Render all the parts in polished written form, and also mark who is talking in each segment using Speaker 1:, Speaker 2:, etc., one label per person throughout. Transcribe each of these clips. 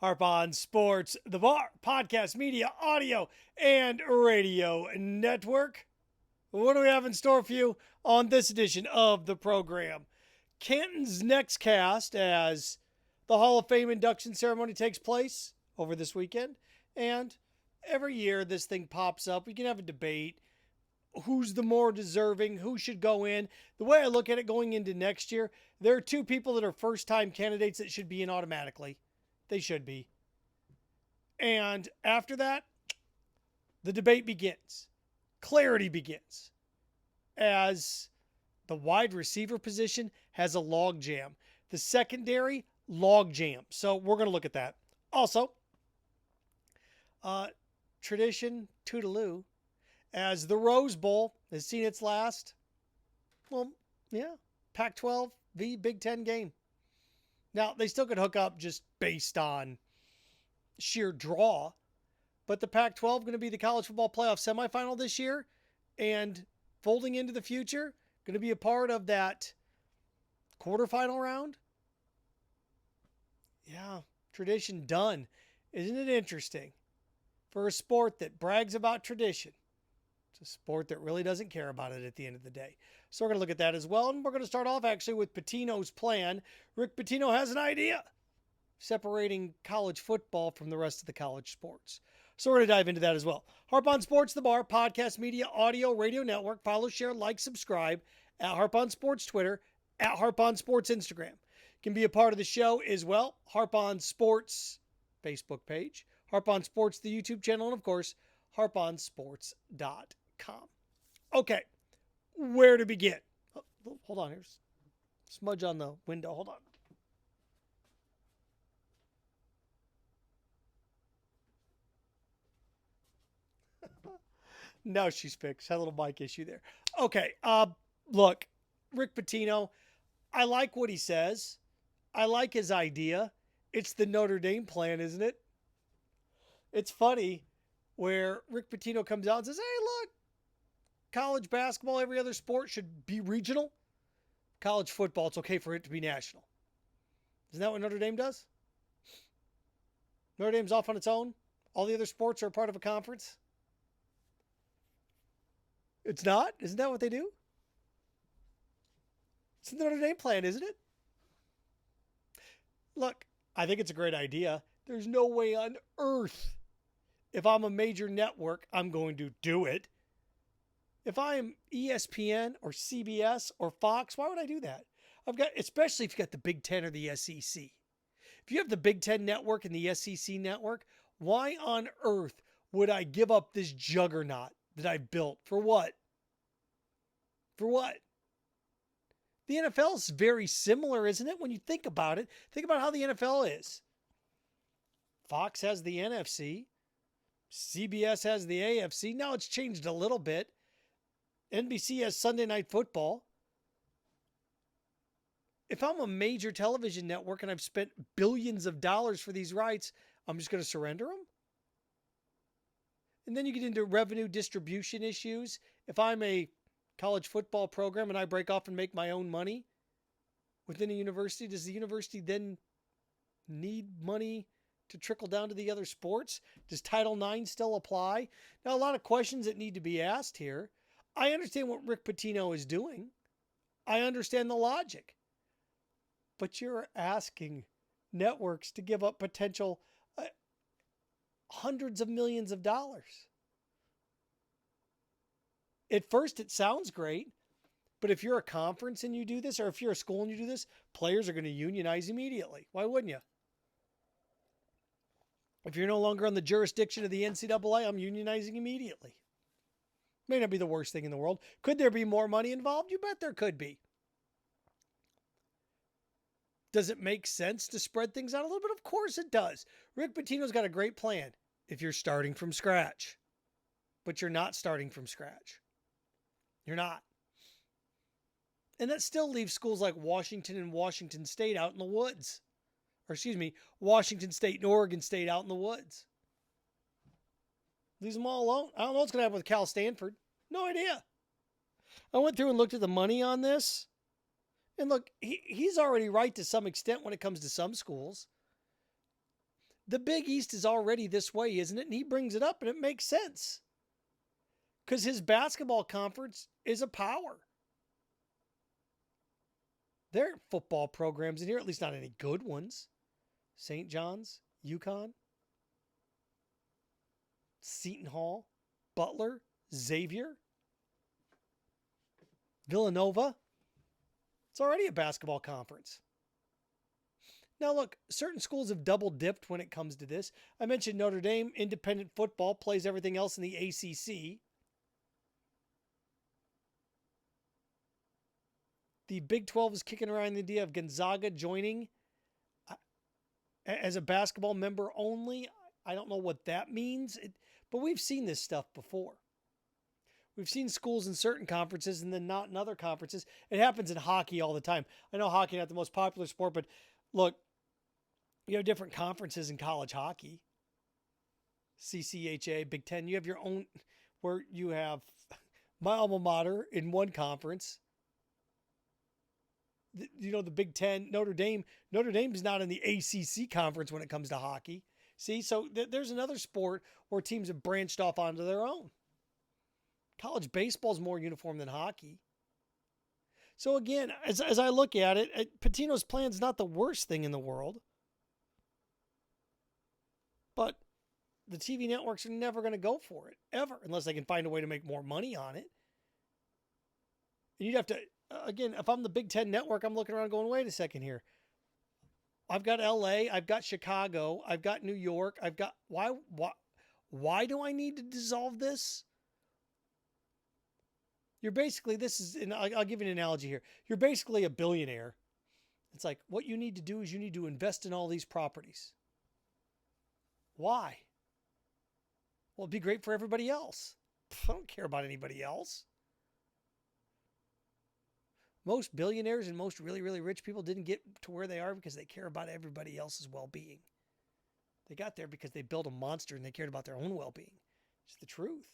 Speaker 1: Harp on Sports, the Bar, podcast, media, audio, and radio network. What do we have in store for you on this edition of the program? Canton's next cast as the Hall of Fame induction ceremony takes place over this weekend. And every year this thing pops up. We can have a debate. Who's the more deserving? Who should go in? The way I look at it going into next year, there are two people that are first time candidates that should be in automatically. They should be. And after that, the debate begins. Clarity begins. As the wide receiver position has a log jam. The secondary, log jam. So we're going to look at that. Also, tradition, toodaloo, as the Rose Bowl has seen its last, Pac-12 v. Big Ten game. Now, they still could hook up just based on sheer draw, but the Pac-12 going to be the college football playoff semifinal this year and folding into the future, going to be a part of that quarterfinal round. Yeah, tradition done. Isn't it interesting? For a sport that brags about tradition, it's a sport that really doesn't care about it at the end of the day. So we're going to look at that as well. And we're going to start off actually with Pitino's plan. Rick Pitino has an idea separating college football from the rest of the college sports. So we're going to dive into that as well. Harp on Sports, the Bar, podcast, media, audio, radio network. Follow, share, like, subscribe at Harp on Sports Twitter, at Harp on Sports Instagram. You can be a part of the show as well. Harp on Sports Facebook page, Harp on Sports, the YouTube channel, and of course, harponsports.com. Okay, where to begin? Oh, hold on, here's smudge on the window. Hold on. Now she's fixed. Had a little mic issue there. Okay, look, Rick Pitino, I like what he says. I like his idea. It's the Notre Dame plan, isn't it? It's funny where Rick Pitino comes out and says, hey, look, college basketball, every other sport should be regional. College football, it's okay for it to be national. Isn't that what Notre Dame does? Notre Dame's off on its own. All the other sports are a part of a conference. It's not? Isn't that what they do? It's the Notre Dame plan, isn't it? Look, I think it's a great idea. There's no way on earth, if I'm a major network, I'm going to do it. If I'm ESPN or CBS or Fox, why would I do that? Especially if you got the Big Ten or the SEC. If you have the Big Ten network and the SEC network, why on earth would I give up this juggernaut that I built? For what? For what? The NFL is very similar, isn't it? When you think about it, think about how the NFL is. Fox has the NFC. CBS has the AFC. Now it's changed a little bit. NBC has Sunday Night Football. If I'm a major television network and I've spent billions of dollars for these rights, I'm just going to surrender them? And then you get into revenue distribution issues. If I'm a college football program and I break off and make my own money within a university, does the university then need money to trickle down to the other sports? Does Title IX still apply? Now, a lot of questions that need to be asked here. I understand what Rick Pitino is doing. I understand the logic. But you're asking networks to give up potential hundreds of millions of dollars. At first, it sounds great. But if you're a conference and you do this, or if you're a school and you do this, players are going to unionize immediately. Why wouldn't you? If you're no longer on the jurisdiction of the NCAA, I'm unionizing immediately. May not be the worst thing in the world. Could there be more money involved? You bet there could be. Does it make sense to spread things out a little bit? Of course it does. Rick Pitino's got a great plan if you're starting from scratch. But you're not starting from scratch. You're not. And that still leaves schools like Washington and Washington State out in the woods. Or Washington State and Oregon State out in the woods. Leaves them all alone. I don't know what's going to happen with Cal Stanford. No idea. I went through and looked at the money on this. And look, he's already right to some extent when it comes to some schools. the Big East is already this way, isn't it? And he brings it up, and it makes sense. Because his basketball conference is a power. There aren't football programs in here, at least not any good ones. St. John's, UConn, Seton Hall, Butler, Xavier, Villanova. It's already a basketball conference. Now, look, certain schools have double dipped when it comes to this. I mentioned Notre Dame, independent football, plays everything else in the ACC. The Big 12 is kicking around the idea of Gonzaga joining as a basketball member only. I don't know what that means, but we've seen this stuff before. We've seen schools in certain conferences and then not in other conferences. It happens in hockey all the time. I know hockey is not the most popular sport, but look, you have different conferences in college hockey. CCHA, Big Ten. You have your own, where you have my alma mater in one conference. The Big Ten, Notre Dame. Notre Dame is not in the ACC conference when it comes to hockey. See, so there's another sport where teams have branched off onto their own. College baseball is more uniform than hockey. So again, as I look at it, Pitino's plan is not the worst thing in the world. But the TV networks are never going to go for it, ever, unless they can find a way to make more money on it. And you'd have to, again, if I'm the Big Ten network, I'm looking around going, wait a second here. I've got LA, I've got Chicago, I've got New York, I've got, why do I need to dissolve this? You're basically, and I'll give you an analogy here. You're basically a billionaire. It's like, what you need to do is you need to invest in all these properties. Why? Well, it'd be great for everybody else. I don't care about anybody else. Most billionaires and most really, really rich people didn't get to where they are because they care about everybody else's well-being. They got there because they built a monster and they cared about their own well-being. It's the truth.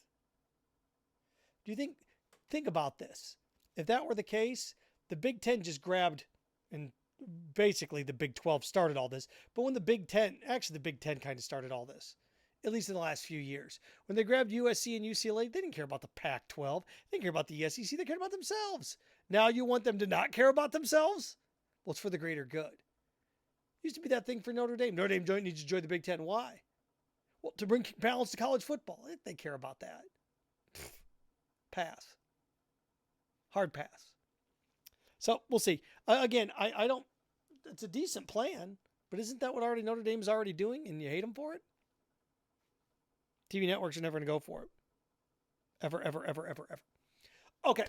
Speaker 1: Do you think about this. If that were the case, the Big Ten just grabbed, and basically the Big 12 started all this. But when the Big Ten kind of started all this, at least in the last few years. When they grabbed USC and UCLA, they didn't care about the Pac-12. They didn't care about the SEC. They cared about themselves. Now you want them to not care about themselves? Well, it's for the greater good. Used to be that thing for Notre Dame. Notre Dame needs to join the Big Ten. Why? Well, to bring balance to college football. They care about that. Pass. Hard pass. So we'll see. Again, I don't, it's a decent plan, but isn't that what Notre Dame's already doing and you hate them for it? TV networks are never going to go for it. Ever, ever, ever, ever, ever. Okay.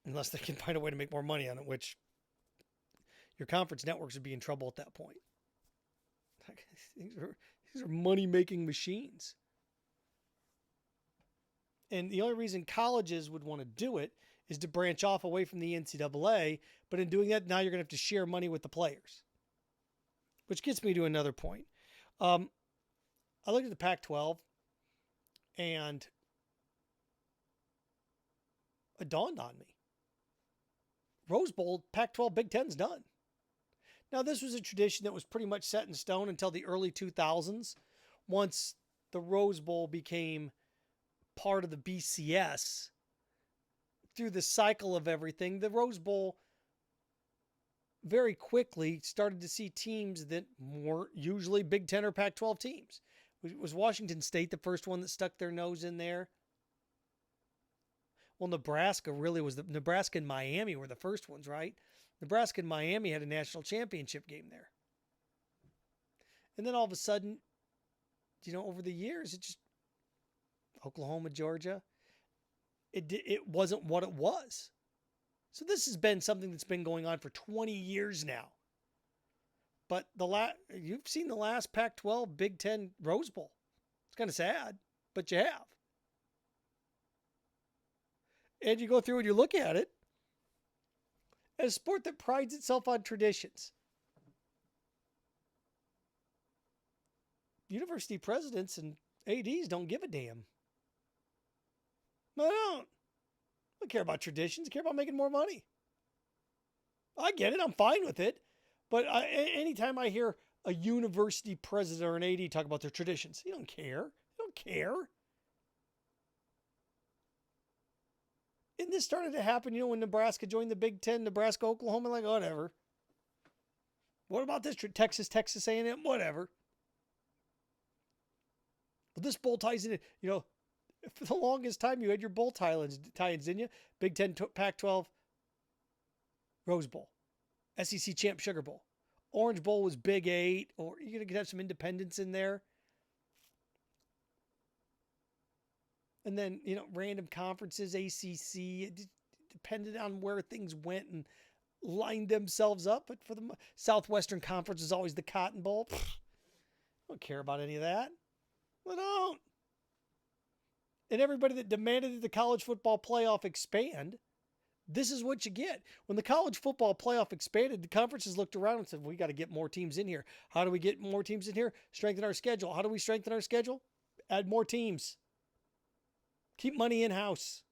Speaker 1: Unless they can find a way to make more money on it, which your conference networks would be in trouble at that point. These are money-making machines. And the only reason colleges would want to do it is to branch off away from the NCAA. But in doing that, now you're going to have to share money with the players. Which gets me to another point. I looked at the Pac-12 and it dawned on me. Rose Bowl, Pac-12, Big Ten's done. Now, this was a tradition that was pretty much set in stone until the early 2000s. Once the Rose Bowl became part of the BCS, through the cycle of everything, the Rose Bowl very quickly started to see teams that weren't usually Big Ten or Pac-12 teams. Was Washington State the first one that stuck their nose in there? Well, Nebraska and Miami were the first ones, right? Nebraska and Miami had a national championship game there. And then all of a sudden, over the years, it just, Oklahoma, Georgia, it wasn't what it was. So this has been something that's been going on for 20 years now. But you've seen the last Pac-12 Big Ten Rose Bowl. It's kind of sad, but you have. And you go through and you look at it, as a sport that prides itself on traditions. University presidents and ADs don't give a damn. No, they don't. I don't care about traditions. I care about making more money. I get it. I'm fine with it. But anytime I hear a university president or an AD talk about their traditions. You don't care. You don't care. And this started to happen, when Nebraska joined the Big Ten, Nebraska, Oklahoma, like, whatever. What about this? Texas A&M, whatever. Well, this bowl ties in, for the longest time, you had your bowl tie-ins, didn't you? Big Ten, Pac-12, Rose Bowl, SEC Champ Sugar Bowl. Orange Bowl was Big 8, or you're going to have some independents in there. And then, random conferences, ACC, it depended on where things went and lined themselves up. But for the Southwestern Conference is always the Cotton Bowl. I don't care about any of that. I don't. And everybody that demanded that the college football playoff expand, this is what you get. When the college football playoff expanded, the conferences looked around and said, we got to get more teams in here. How do we get more teams in here? Strengthen our schedule. How do we strengthen our schedule? Add more teams. Keep money in-house.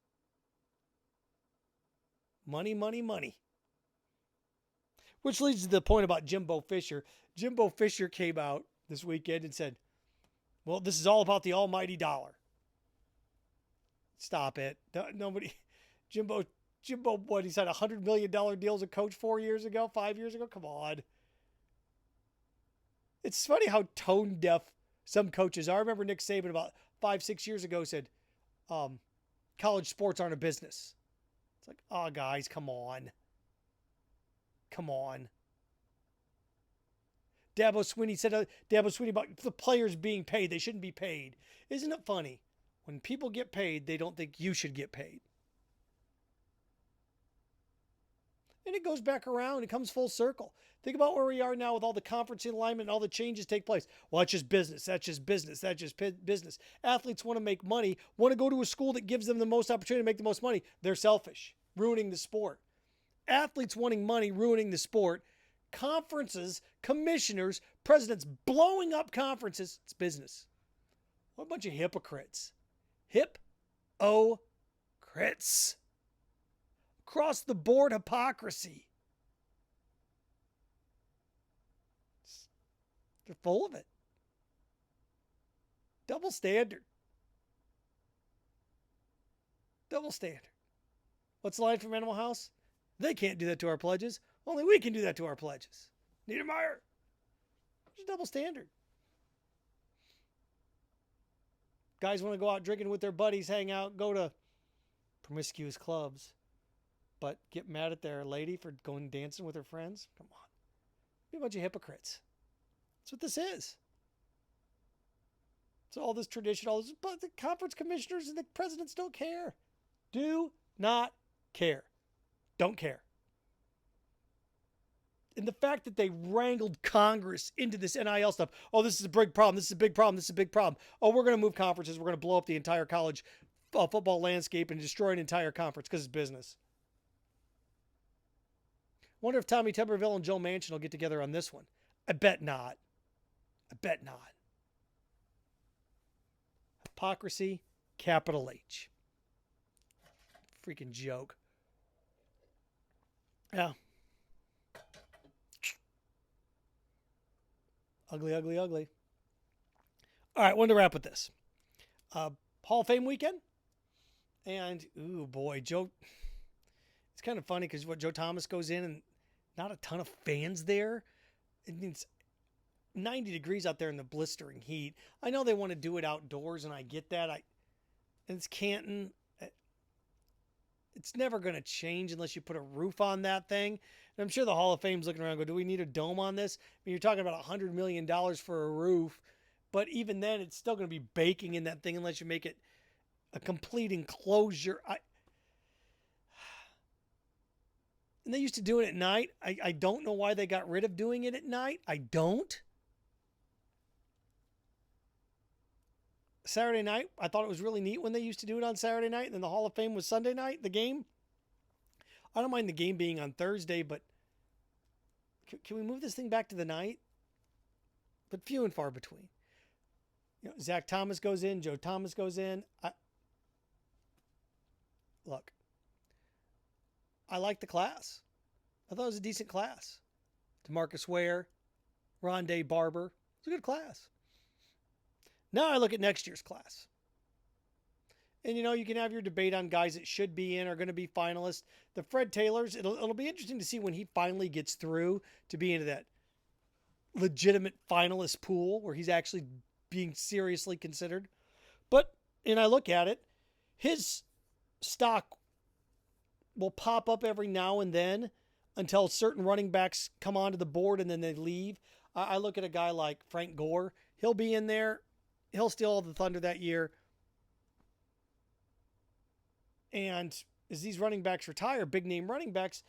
Speaker 1: Money, money, money. Which leads to the point about Jimbo Fisher. Jimbo Fisher came out this weekend and said, well, this is all about the almighty dollar. Stop it. Nobody. Jimbo, what, he signed $100 million deal as a coach 5 years ago? Come on. It's funny how tone deaf some coaches are. I remember Nick Saban about 5-6 years ago said, college sports aren't a business. It's like, oh, guys, come on. Come on. Dabo Swinney said about the players being paid. They shouldn't be paid. Isn't it funny? When people get paid, they don't think you should get paid. And it goes back around. It comes full circle. Think about where we are now with all the conference alignment and all the changes take place. Well, that's just business. That's just business. That's just business. Athletes want to make money, want to go to a school that gives them the most opportunity to make the most money. They're selfish, ruining the sport. Athletes wanting money, ruining the sport. Conferences, commissioners, presidents blowing up conferences. It's business. What a bunch of hypocrites. Hip-o-crits. Across the board hypocrisy. They're full of it. Double standard. Double standard. What's the line from Animal House? They can't do that to our pledges. Only we can do that to our pledges. Niedermeyer. It's a double standard. Guys want to go out drinking with their buddies, hang out, go to promiscuous clubs, but get mad at their lady for going dancing with her friends? Come on. Be a bunch of hypocrites. That's what this is. So all this tradition, all this, but the conference commissioners and the presidents don't care. Do not care. Don't care. And the fact that they wrangled Congress into this NIL stuff. Oh, this is a big problem. This is a big problem. This is a big problem. Oh, we're going to move conferences. We're going to blow up the entire college football landscape and destroy an entire conference because it's business. Wonder if Tommy Tuberville and Joe Manchin will get together on this one. I bet not. I bet not. Hypocrisy, capital H. Freaking joke. Yeah. Ugly, ugly, ugly. All right, wanted to wrap with this. Hall of Fame weekend. And, ooh, boy, Joe. It's kind of funny because Joe Thomas goes in and not a ton of fans there. It's 90 degrees out there in the blistering heat. I know they want to do it outdoors, and I get that. And it's Canton. It's never going to change unless you put a roof on that thing. And I'm sure the Hall of Fame's looking around and go, do we need a dome on this? I mean, you're talking about $100 million for a roof. But even then, it's still going to be baking in that thing unless you make it a complete enclosure. And they used to do it at night. I don't know why they got rid of doing it at night. I don't. Saturday night, I thought it was really neat when they used to do it on Saturday night. And then the Hall of Fame was Sunday night, the game. I don't mind the game being on Thursday, but can we move this thing back to the night? But few and far between. Zach Thomas goes in, Joe Thomas goes in. Look, I like the class. I thought it was a decent class. DeMarcus Ware, Rondé Barber. It's a good class. Now I look at next year's class. And, you can have your debate on guys that should be in or going to be finalists. The Fred Taylors, it'll be interesting to see when he finally gets through to be into that legitimate finalist pool where he's actually being seriously considered. But, and I look at it, his stock will pop up every now and then until certain running backs come onto the board and then they leave. I look at a guy like Frank Gore. He'll be in there. He'll steal all the thunder that year. And as these running backs retire, big name running backs,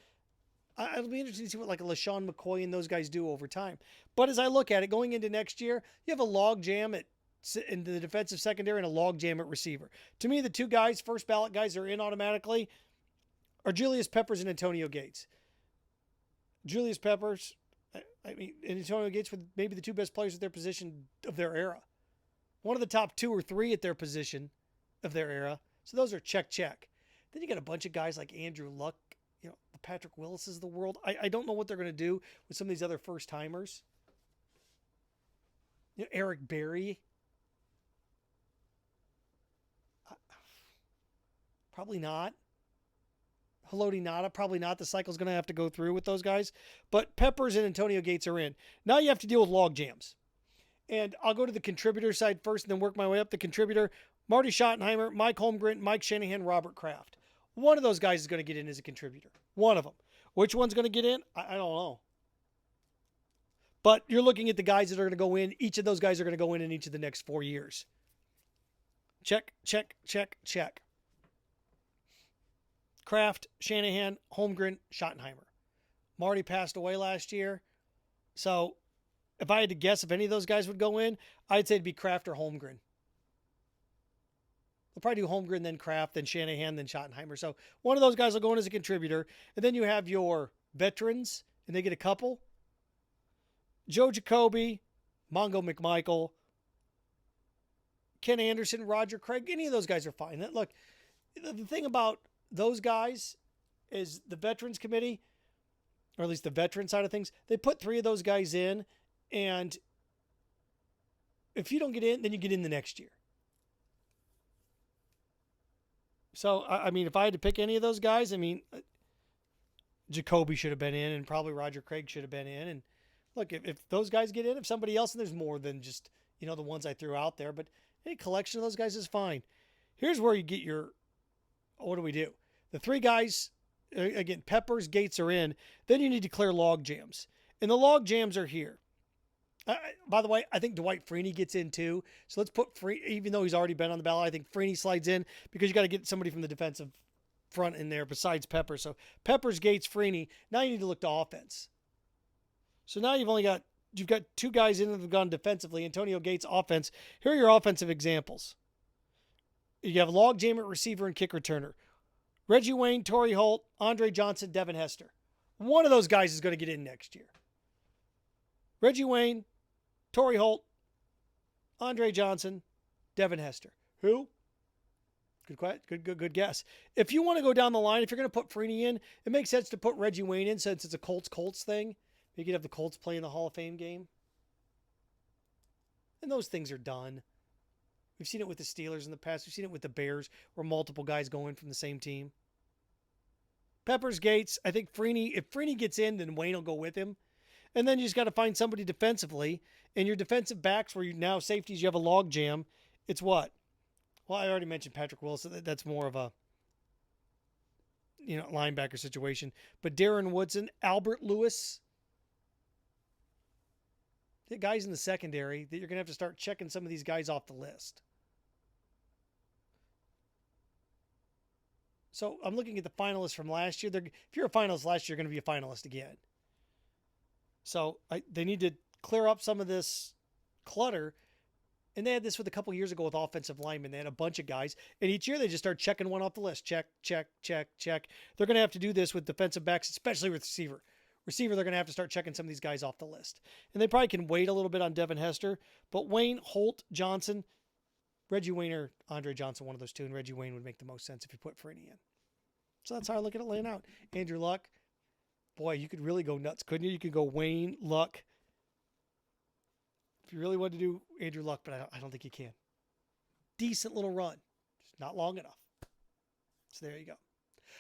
Speaker 1: it'll be interesting to see what like a LaShawn McCoy and those guys do over time. But as I look at it, going into next year, you have a log jam in the defensive secondary and a log jam at receiver. To me, the two guys, first ballot guys that are in automatically are Julius Peppers and Antonio Gates. Julius Peppers, and Antonio Gates were maybe the two best players at their position of their era. One of the top 2 or 3 at their position of their era. So those are check. Then you got a bunch of guys like Andrew Luck, the Patrick Willis's of the world. I don't know what they're going to do with some of these other first-timers. Eric Berry. Probably not. Haloti Ngata, probably not. The cycle's going to have to go through with those guys. But Peppers and Antonio Gates are in. Now you have to deal with log jams. And I'll go to the contributor side first and then work my way up. The contributor, Marty Schottenheimer, Mike Holmgren, Mike Shanahan, Robert Kraft. One of those guys is going to get in as a contributor. One of them. Which one's going to get in? I don't know. But you're looking at the guys that are going to go in. Each of those guys are going to go in each of the next 4 years. Check. Kraft, Shanahan, Holmgren, Schottenheimer. Marty passed away last year. So if I had to guess if any of those guys would go in, I'd say it'd be Kraft or Holmgren. They'll probably do Holmgren, then Kraft, then Shanahan, then Schottenheimer. So one of those guys will go in as a contributor. And then you have your veterans, and they get a couple. Joe Jacoby, Mongo McMichael, Ken Anderson, Roger Craig. Any of those guys are fine. Look, the thing about those guys is the Veterans Committee, or at least the veteran side of things, they put 3 of those guys in. And if you don't get in, then you get in the next year. So, if I had to pick any of those guys, Jacoby should have been in and probably Roger Craig should have been in. And look, if those guys get in, if somebody else, and there's more than just, the ones I threw out there, but any collection of those guys is fine. Here's where you get what do we do? The 3 guys, again, Peppers, Gates are in. Then you need to clear log jams. And the log jams are here. By the way, I think Dwight Freeney gets in too. So let's put Freeney, even though he's already been on the ballot, I think Freeney slides in because you got to get somebody from the defensive front in there besides Peppers. So Peppers, Gates, Freeney. Now you need to look to offense. So now you've got 2 guys in that have gone defensively. Antonio Gates, offense. Here are your offensive examples. You have log jam at receiver and kick returner. Reggie Wayne, Torrey Holt, Andre Johnson, Devin Hester. One of those guys is going to get in next year. Reggie Wayne, Torrey Holt, Andre Johnson, Devin Hester. Who? Good guess. If you want to go down the line, if you're going to put Freeney in, it makes sense to put Reggie Wayne in since it's a Colts thing. You could have the Colts play in the Hall of Fame game. And those things are done. We've seen it with the Steelers in the past. We've seen it with the Bears where multiple guys go in from the same team. Peppers, Gates. I think Freeney, if Freeney gets in, then Wayne will go with him. And then you just got to find somebody defensively. And your defensive backs, where you now safeties, you have a log jam. It's what? Well, I already mentioned Patrick Wilson. That's more of a linebacker situation. But Darren Woodson, Albert Lewis. The guys in the secondary that you're going to have to start checking some of these guys off the list. So I'm looking at the finalists from last year. If you're a finalist last year, you're going to be a finalist again. So they need to clear up some of this clutter. And they had this with a couple years ago with offensive linemen. They had a bunch of guys. And each year they just start checking one off the list. Check. They're going to have to do this with defensive backs, especially with receiver. Receiver, they're going to have to start checking some of these guys off the list. And they probably can wait a little bit on Devin Hester. But Wayne, Holt, Johnson, Reggie Wayne or Andre Johnson, one of those two. And Reggie Wayne would make the most sense if you put Freeney in. So that's how I look at it laying out. Andrew Luck. Boy, you could really go nuts, couldn't you? You could go Wayne, Luck, if you really want to do Andrew Luck, but I don't think you can. Decent little run. Just not long enough. So there you go.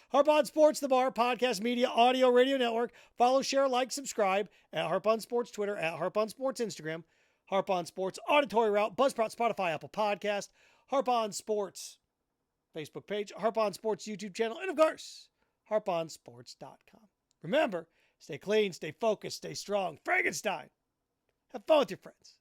Speaker 1: Harp on Sports, the Bar, podcast, media, audio, radio network. Follow, share, like, subscribe at Harp on Sports Twitter, at Harp on Sports Instagram, Harp on Sports auditory route, Buzzsprout, Spotify, Apple Podcast, Harp on Sports Facebook page, Harp on Sports YouTube channel, and of course, harponsports.com. Remember, stay clean, stay focused, stay strong. Frankenstein. Have fun with your friends.